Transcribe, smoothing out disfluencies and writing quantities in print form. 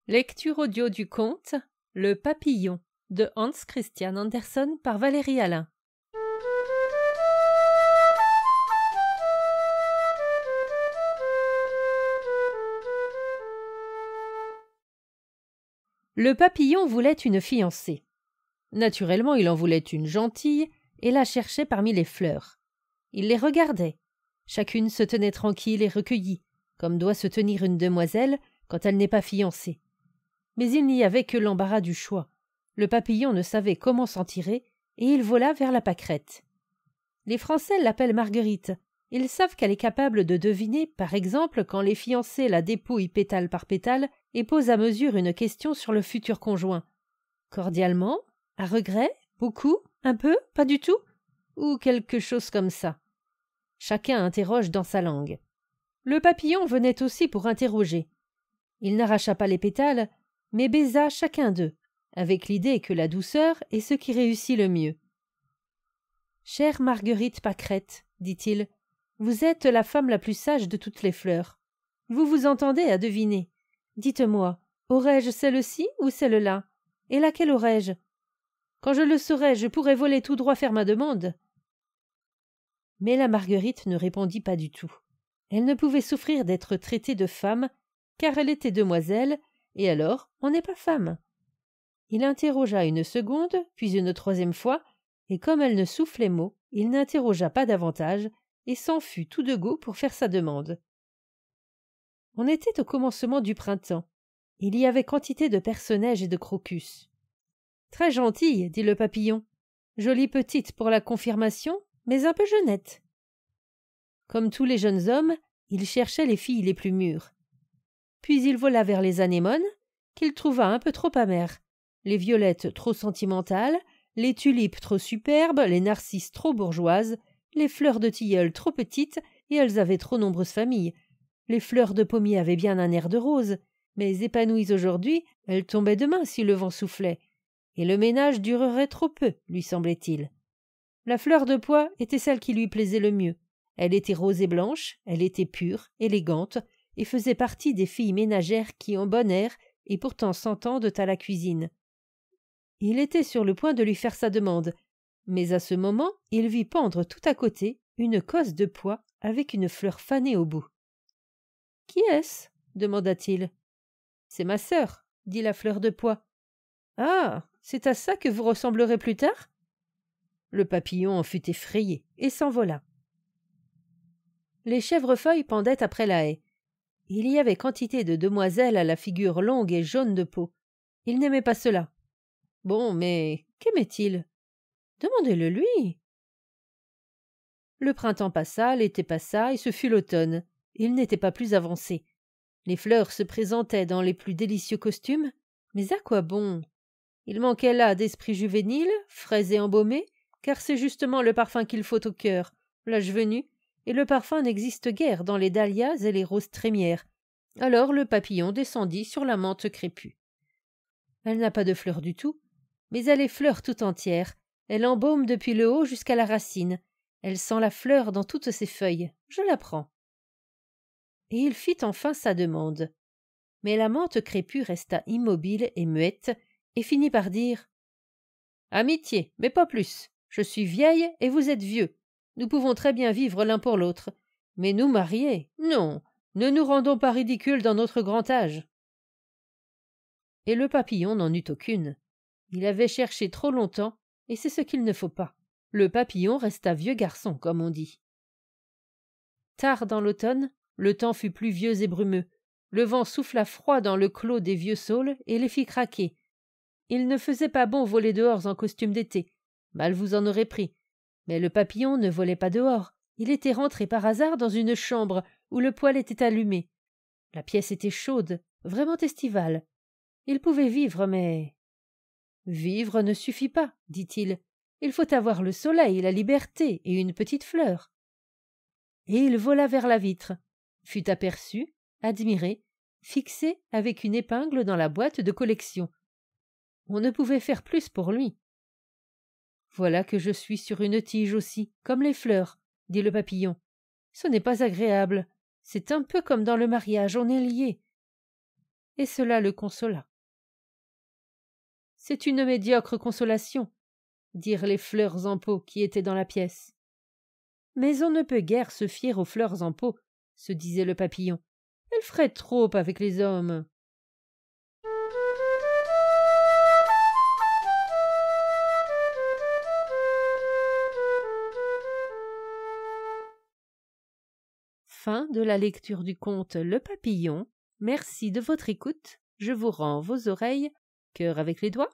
Lecture audio du conte Le Papillon de Hans Christian Andersen par Valérie Alain. Le papillon voulait une fiancée. Naturellement, il en voulait une gentille et la cherchait parmi les fleurs. Il les regardait. Chacune se tenait tranquille et recueillie, comme doit se tenir une demoiselle quand elle n'est pas fiancée. Mais il n'y avait que l'embarras du choix. Le papillon ne savait comment s'en tirer, et il vola vers la pâquerette. Les Français l'appellent Marguerite. Ils savent qu'elle est capable de deviner, par exemple, quand les fiancés la dépouillent pétale par pétale et posent à mesure une question sur le futur conjoint. Cordialement, à regret, beaucoup, un peu, pas du tout, ou quelque chose comme ça. Chacun interroge dans sa langue. Le papillon venait aussi pour interroger. Il n'arracha pas les pétales, mais baisa chacun d'eux, avec l'idée que la douceur est ce qui réussit le mieux. « Chère Marguerite Pâquerette, dit-il, vous êtes la femme la plus sage de toutes les fleurs. Vous vous entendez à deviner. Dites-moi, aurais-je celle-ci ou celle-là? Et laquelle aurais-je? Quand je le saurais, je pourrais voler tout droit faire ma demande. » Mais la Marguerite ne répondit pas du tout. Elle ne pouvait souffrir d'être traitée de femme, car elle était demoiselle, et alors on n'est pas femme. Il interrogea une seconde, puis une troisième fois, et comme elle ne soufflait mot, il n'interrogea pas davantage, et s'en fut tout de go pour faire sa demande. On était au commencement du printemps. Il y avait quantité de personnages et de crocus. « Très gentille, dit le papillon. Jolie petite pour la confirmation, mais un peu jeunette. » Comme tous les jeunes hommes, il cherchait les filles les plus mûres. Puis il vola vers les anémones, qu'il trouva un peu trop amères, les violettes trop sentimentales, les tulipes trop superbes, les narcisses trop bourgeoises, les fleurs de tilleul trop petites, et elles avaient trop nombreuses familles. Les fleurs de pommier avaient bien un air de rose, mais épanouies aujourd'hui, elles tombaient demain si le vent soufflait, et le ménage durerait trop peu, lui semblait-il. La fleur de pois était celle qui lui plaisait le mieux. Elle était rose et blanche, elle était pure, élégante, et faisait partie des filles ménagères qui ont bon air et pourtant s'entendent à la cuisine. Il était sur le point de lui faire sa demande, mais à ce moment il vit pendre tout à côté une cosse de pois avec une fleur fanée au bout. « Qui est-ce » demanda-t-il. « C'est ma sœur, » dit la fleur de pois. « Ah, c'est à ça que vous ressemblerez plus tard ?» Le papillon en fut effrayé et s'envola. Les chèvrefeuilles pendaient après la haie. Il y avait quantité de demoiselles à la figure longue et jaune de peau. Il n'aimait pas cela. Bon, mais qu'aimait-il? Demandez-le lui. Le printemps passa, l'été passa, et ce fut l'automne. Il n'était pas plus avancé. Les fleurs se présentaient dans les plus délicieux costumes, mais à quoi bon? Il manquait là d'esprit juvénile, frais et embaumé, car c'est justement le parfum qu'il faut au cœur, l'âge venu, et le parfum n'existe guère dans les dahlias et les roses trémières. Alors le papillon descendit sur la menthe crépue. Elle n'a pas de fleurs du tout, mais elle est fleur tout entière. Elle embaume depuis le haut jusqu'à la racine. Elle sent la fleur dans toutes ses feuilles. Je la prends. Et il fit enfin sa demande. Mais la menthe crépue resta immobile et muette, et finit par dire « Amitié, mais pas plus. Je suis vieille et vous êtes vieux. Nous pouvons très bien vivre l'un pour l'autre. Mais nous marier, non, ne nous rendons pas ridicules dans notre grand âge. » Et le papillon n'en eut aucune. Il avait cherché trop longtemps, et c'est ce qu'il ne faut pas. Le papillon resta vieux garçon, comme on dit. Tard dans l'automne, le temps fut pluvieux et brumeux. Le vent souffla froid dans le clos des vieux saules et les fit craquer. Il ne faisait pas bon voler dehors en costume d'été. Mal vous en aurez pris. Mais le papillon ne volait pas dehors. Il était rentré par hasard dans une chambre où le poêle était allumé. La pièce était chaude, vraiment estivale. Il pouvait vivre, mais... Vivre ne suffit pas, dit-il. Il faut avoir le soleil, la liberté et une petite fleur. Et il vola vers la vitre, fut aperçu, admiré, fixé avec une épingle dans la boîte de collection. On ne pouvait faire plus pour lui. Voilà que je suis sur une tige aussi, comme les fleurs, dit le papillon. Ce n'est pas agréable. C'est un peu comme dans le mariage, on est liés. et cela le consola. « C'est une médiocre consolation, » dirent les fleurs en pot qui étaient dans la pièce. « Mais on ne peut guère se fier aux fleurs en pot, » se disait le papillon. « Elles feraient trop avec les hommes. » Fin de la lecture du conte Le Papillon. Merci de votre écoute. Je vous rends vos oreilles. Cœur avec les doigts.